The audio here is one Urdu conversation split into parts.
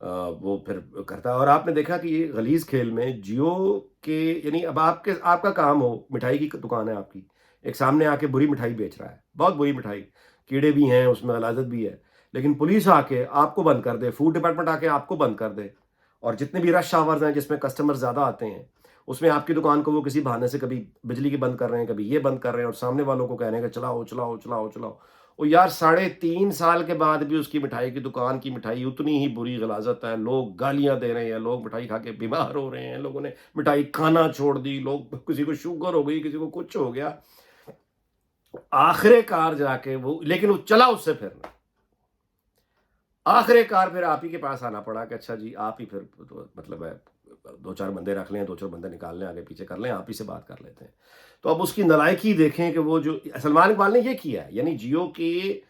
وہ پھر کرتا ہے. اور آپ نے دیکھا کہ یہ غلیظ کھیل میں جیو کے یعنی اب آپ کا کام ہو, مٹھائی کی دکان ہے آپ کی, ایک سامنے آ کے بری مٹھائی بیچ رہا ہے, بہت بری مٹھائی, کیڑے بھی ہیں اس میں, غلاظت بھی ہے, لیکن پولیس آ کے آپ کو بند کر دے, فوڈ ڈپارٹمنٹ آ کے آپ کو بند کر دے, اور جتنے بھی رش آورز ہیں جس میں کسٹمر زیادہ آتے ہیں اس میں آپ کی دکان کو وہ کسی بہانے سے کبھی بجلی کی بند کر رہے ہیں, کبھی یہ بند کر رہے ہیں, اور سامنے والوں کو کہہ رہے ہیں کہ چلاؤ چلاؤ چلاؤ چلاؤ. وہ یار 3.5 سال کے بعد بھی اس کی مٹھائی کی دکان کی مٹھائی اتنی ہی بری غلاظت ہے, لوگ گالیاں دے رہے ہیں, لوگ مٹھائی کھا کے بیمار ہو رہے ہیں, لوگوں نے مٹھائی کھانا چھوڑ دی, لوگ کسی کو شوگر ہو گئی, کسی کو کچھ ہو گیا. آخر کار جا کے وہ, لیکن وہ چلا اس سے پھر آخر کار پھر آپ ہی کے پاس آنا پڑا کہ اچھا جی آپ ہی پھر مطلب ہے 2-4 بندے رکھ لیں, 2-4 بندے نکال لیں, آگے پیچھے کر لیں, آپ ہی سے بات کر لیتے ہیں. تو اب اس کی نلائکی دیکھیں کہ وہ جو سلمان اقبال نے یہ کیا ہے, یعنی جیو کی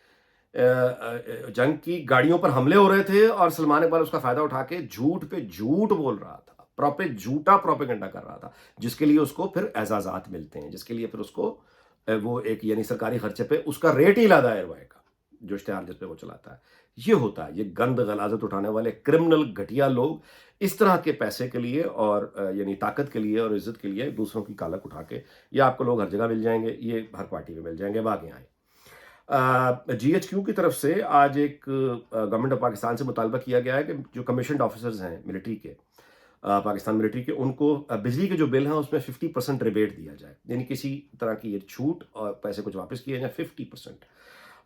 جنگ کی گاڑیوں پر حملے ہو رہے تھے اور سلمان اقبال اس کا فائدہ اٹھا کے جھوٹ پہ جھوٹ بول رہا تھا, جھوٹا پروپیگنڈا کر رہا تھا, جس کے لیے اس کو پھر اعزازات ملتے ہیں, جس کے لیے پھر اس کو وہ ایک یعنی سرکاری خرچے پہ اس کا ریٹ ہی لادا ہے روائے کا, جو اشتہار جس پہ وہ چلاتا ہے. یہ ہوتا ہے, یہ گند غلاظت اٹھانے والے کرمنل گھٹیا لوگ اس طرح کے پیسے کے لیے اور یعنی طاقت کے لیے اور عزت کے لیے دوسروں کی کالک اٹھا کے, یہ آپ کو لوگ ہر جگہ مل جائیں گے, یہ ہر پارٹی میں مل جائیں گے. باقی آئیں جی ایچ کیو کی طرف سے آج ایک گورنمنٹ آف پاکستان سے مطالبہ کیا گیا ہے کہ جو کمیشنڈ آفیسرز ہیں ملٹری کے, پاکستان ملٹری کے, ان کو بجلی کے جو بل ہیں اس میں 50% ریبیٹ دیا جائے, یعنی کسی طرح کی یہ چھوٹ اور پیسے کچھ واپس کیے جائیں 50%.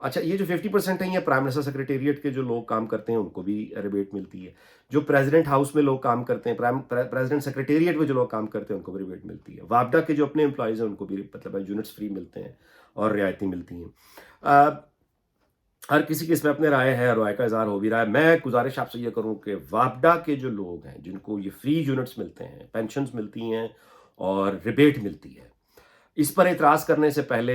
اچھا, یہ جو 50% ہیں یہ پرائم منسٹر سیکریٹریٹ کے جو لوگ کام کرتے ہیں ان کو بھی ریبیٹ ملتی ہے, جو پریزیڈنٹ ہاؤس میں لوگ کام کرتے ہیں, پریزیڈنٹ سیکریٹریٹ میں جو لوگ کام کرتے ہیں ان کو بھی ریبیٹ ملتی ہے. وابڈا کے جو اپنے امپلائیز ہیں ان کو بھی مطلب یونٹس فری ملتے ہیں اور رعایتیں ملتی ہیں. ہر کسی کی اس میں اپنے رائے ہے, رائے کا اظہار ہو بھی رہا ہے. میں گزارش آپ سے یہ کروں کہ وابڈا کے جو لوگ ہیں جن کو یہ فری یونٹس ملتے ہیں, پینشنز ملتی ہیں اور ریبیٹ ملتی ہے, اس پر اعتراض کرنے سے پہلے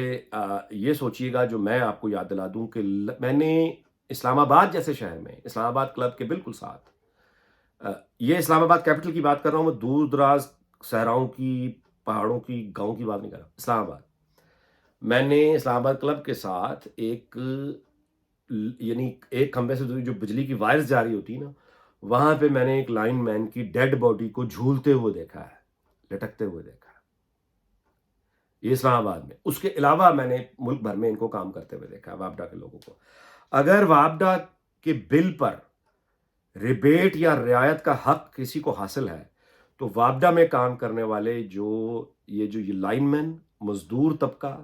یہ سوچیے گا, جو میں آپ کو یاد دلا دوں کہ میں نے اسلام آباد جیسے شہر میں, اسلام آباد کلب کے بالکل ساتھ, یہ اسلام آباد کیپٹل کی بات کر رہا ہوں, میں دور دراز صحراؤں کی, پہاڑوں کی, گاؤں کی بات نہیں کر رہا, اسلام آباد. میں نے اسلام آباد کلب کے ساتھ یعنی ایک کھمبے سے دوسری جو بجلی کی وائرز جاری ہوتی نا, وہاں پہ میں نے ایک لائن مین کی ڈیڈ باڈی کو جھولتے ہوئے دیکھا ہے, لٹکتے ہوئے دیکھا ہے, یہ اسلام آباد میں. اس کے علاوہ میں نے ملک بھر میں ان کو کام کرتے ہوئے دیکھا ہے, وابڈا کے لوگوں کو. اگر وابڈا کے بل پر ریبیٹ یا رعایت کا حق کسی کو حاصل ہے تو وابڈا میں کام کرنے والے یہ لائن مین, مزدور طبقہ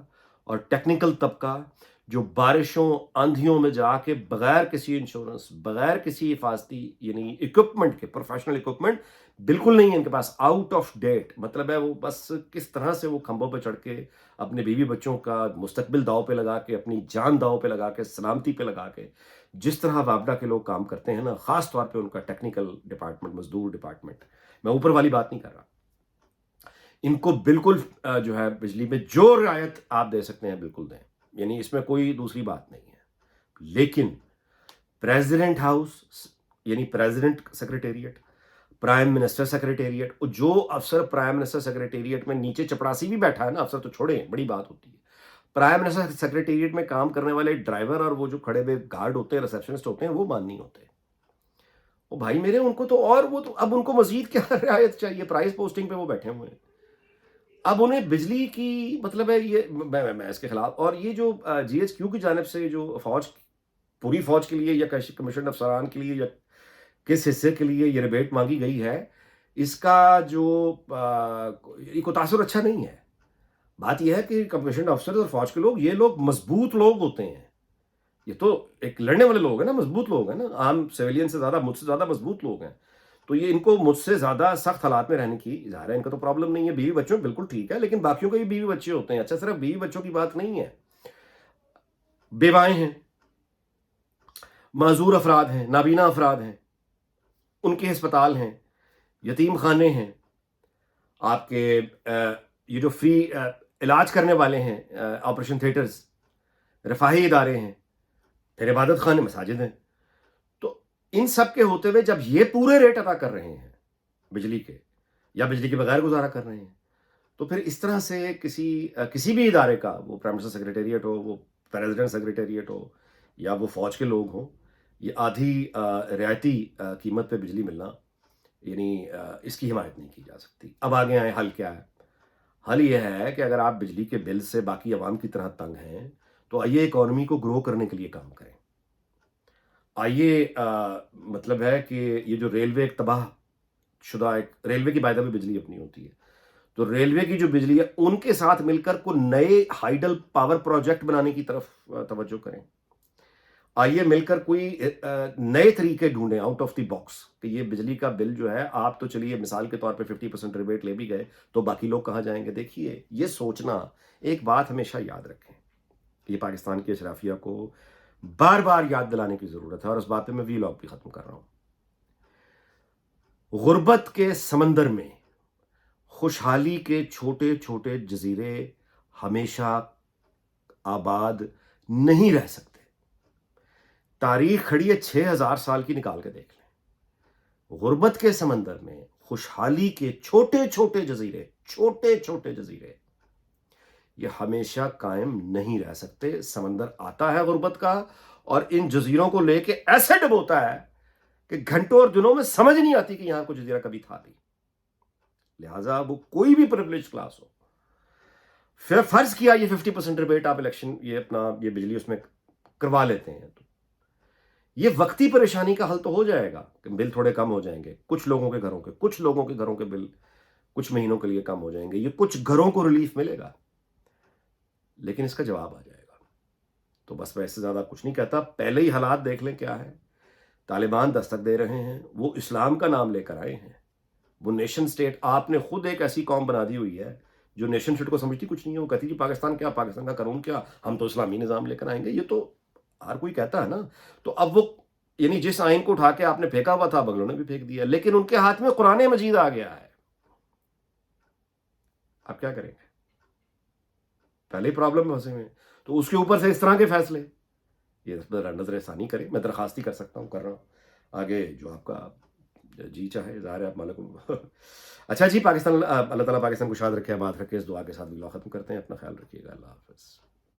اور ٹیکنیکل طبقہ, جو بارشوں آندھیوں میں جا کے بغیر کسی انشورنس, بغیر کسی حفاظتی یعنی اکوپمنٹ کے, پروفیشنل اکوپمنٹ بالکل نہیں ہے ان کے پاس, آؤٹ آف ڈیٹ, مطلب ہے وہ بس کس طرح سے وہ کھمبوں پہ چڑھ کے اپنے بیوی بچوں کا مستقبل داؤ پہ لگا کے, اپنی جان داؤ پہ لگا کے, سلامتی پہ لگا کے, جس طرح وابڈا کے لوگ کام کرتے ہیں نا, خاص طور پہ ان کا ٹیکنیکل ڈپارٹمنٹ, مزدور ڈپارٹمنٹ, میں اوپر والی بات نہیں کر رہا, ان کو بالکل جو ہے بجلی میں جو رعایت آپ دے سکتے ہیں بالکل دیں, یعنی اس میں کوئی دوسری بات نہیں ہے. لیکن پریزیڈنٹ ہاؤس یعنی president secretariat, prime minister secretariat, اور جو افسر پرائم منسٹر سیکریٹریٹ میں نیچے چپڑاسی بھی بیٹھا ہے نا, افسر تو چھوڑیں, بڑی بات ہوتی ہے, پرائم منسٹر سیکریٹریٹ میں کام کرنے والے ڈرائیور اور وہ جو کھڑے ہوئے گارڈ ہوتے ہیں, ریسپشنسٹ ہوتے ہیں, وہ مان نہیں ہوتے. وہ بھائی میرے, ان کو تو, اور وہ تو اب ان کو مزید کیا رعایت چاہیے, پرائز پوسٹنگ پہ وہ بیٹھے ہوئے ہیں, اب انہیں بجلی کی مطلب ہے یہ, میں اس کے خلاف. اور یہ جو جی ایچ کیو کی جانب سے جو فوج, پوری فوج کے لیے یا کمیشن افسران کے لیے یا کس حصے کے لیے یہ ریبیٹ مانگی گئی ہے, اس کا جو کو تاثر اچھا نہیں ہے. بات یہ ہے کہ کمیشن افسر اور فوج کے لوگ, یہ لوگ مضبوط لوگ ہوتے ہیں, یہ تو ایک لڑنے والے لوگ ہیں نا, مضبوط لوگ ہیں نا, عام سویلین سے زیادہ, مجھ سے زیادہ مضبوط لوگ ہیں. تو یہ ان کو مجھ سے زیادہ سخت حالات میں رہنے کی اظہار ہے, ان کا تو پرابلم نہیں ہے, بیوی بچوں بالکل ٹھیک ہے, لیکن باقیوں کے بھی بیوی بچے ہوتے ہیں. اچھا, صرف بیوی بچوں کی بات نہیں ہے, بیوائیں ہیں, معذور افراد ہیں, نابینا افراد ہیں, ان کے ہسپتال ہیں, یتیم خانے ہیں, آپ کے یہ جو فری علاج کرنے والے ہیں, آپریشن تھیٹرز, رفاہی ادارے ہیں, پھر عبادت خانے, مساجد ہیں. تو ان سب کے ہوتے ہوئے جب یہ پورے ریٹ ادا کر رہے ہیں بجلی کے, یا بجلی کے بغیر گزارا کر رہے ہیں, تو پھر اس طرح سے کسی بھی ادارے کا, وہ پرائم منسٹر سیکریٹریٹ ہو, وہ پریزیڈنٹ سیکریٹریٹ ہو, یا وہ فوج کے لوگ ہوں, یہ آدھی رعایتی قیمت پہ بجلی ملنا، یعنی اس کی حمایت نہیں کی جا سکتی۔ اب آگے آئیں، حل کیا ہے؟ حل یہ ہے کہ اگر آپ بجلی کے بل سے باقی عوام کی طرح تنگ ہیں تو آئیے اکانومی کو گرو کرنے کے لیے کام کریں۔ آئیے مطلب ہے کہ یہ جو ریلوے ایک تباہ شدہ، ایک ریلوے کی بائی دا وے بجلی اپنی ہوتی ہے، تو ریلوے کی جو بجلی ہے ان کے ساتھ مل کر کوئی نئے ہائیڈل پاور پروجیکٹ بنانے کی طرف توجہ کریں۔ آئیے مل کر کوئی نئے طریقے ڈھونڈیں آؤٹ آف دی باکس، کہ یہ بجلی کا بل جو ہے، آپ تو چلیے مثال کے طور پہ 50% ریبیٹ لے بھی گئے تو باقی لوگ کہاں جائیں گے؟ دیکھیے یہ سوچنا، ایک بات ہمیشہ یاد رکھیں، یہ پاکستان کی اشرافیہ کو بار بار یاد دلانے کی ضرورت ہے، اور اس بات پہ میں ویلاگ بھی ختم کر رہا ہوں۔ غربت کے سمندر میں خوشحالی کے چھوٹے چھوٹے جزیرے ہمیشہ آباد نہیں رہ سکتے۔ تاریخ کھڑی ہے 6000 سال کی، نکال کے دیکھ لیں۔ غربت کے سمندر میں خوشحالی کے چھوٹے چھوٹے جزیرے یہ ہمیشہ قائم نہیں رہ سکتے۔ سمندر آتا ہے غربت کا اور ان جزیروں کو لے کے ایسے ڈبوتا ہے کہ گھنٹوں اور دنوں میں سمجھ نہیں آتی کہ یہاں کوئی جزیرہ کبھی تھا بھی۔ لہٰذا وہ کوئی بھی پریویلیج کلاس ہو، پھر فرض کیا یہ 50% ریبیٹ آپ الیکشن یہ بجلی اس میں کروا لیتے ہیں، تو یہ وقتی پریشانی کا حل تو ہو جائے گا کہ بل تھوڑے کم ہو جائیں گے، کچھ لوگوں کے گھروں کے بل کچھ مہینوں کے لیے کم ہو جائیں گے، یہ کچھ گھروں کو ریلیف ملے گا، لیکن اس کا جواب آ جائے گا۔ تو بس میں اس سے زیادہ کچھ نہیں کہتا، پہلے ہی حالات دیکھ لیں کیا ہے۔ طالبان دستک دے رہے ہیں، وہ اسلام کا نام لے کر آئے ہیں، وہ نیشن سٹیٹ، آپ نے خود ایک ایسی قوم بنا دی ہوئی ہے جو نیشن سٹیٹ کو سمجھتی کچھ نہیں ہے، وہ کہتی کہ پاکستان کیا، پاکستان کا قانون کیا، ہم تو اسلامی نظام لے کر آئیں گے۔ یہ تو ہر کوئی کہتا ہے نا۔ تو اب وہ یعنی جس آئین کو اٹھا کے آپ نے پھینکا ہوا تھا، بغلوں نے بھی پھینک دیا، لیکن ان کے ہاتھ میں قرآن مجید آ گیا ہے۔ اب کیا کریں گے؟ پہلے ہی پرابلم میں پھنسے ہوئے ہیں، تو اس کے اوپر سے اس طرح کے فیصلے، یہ نظر ثانی کریں۔ میں درخواست ہی کر سکتا ہوں، کر رہا ہوں، آگے جو آپ کا جی چاہے، ظاہر ہے آپ مالکم۔ اچھا جی، پاکستان، اللہ تعالیٰ پاکستان کو شاد رکھے، آباد رکھے، اس دعا کے ساتھ بھی ختم کرتے ہیں۔ اپنا خیال رکھیے گا، اللہ حافظ۔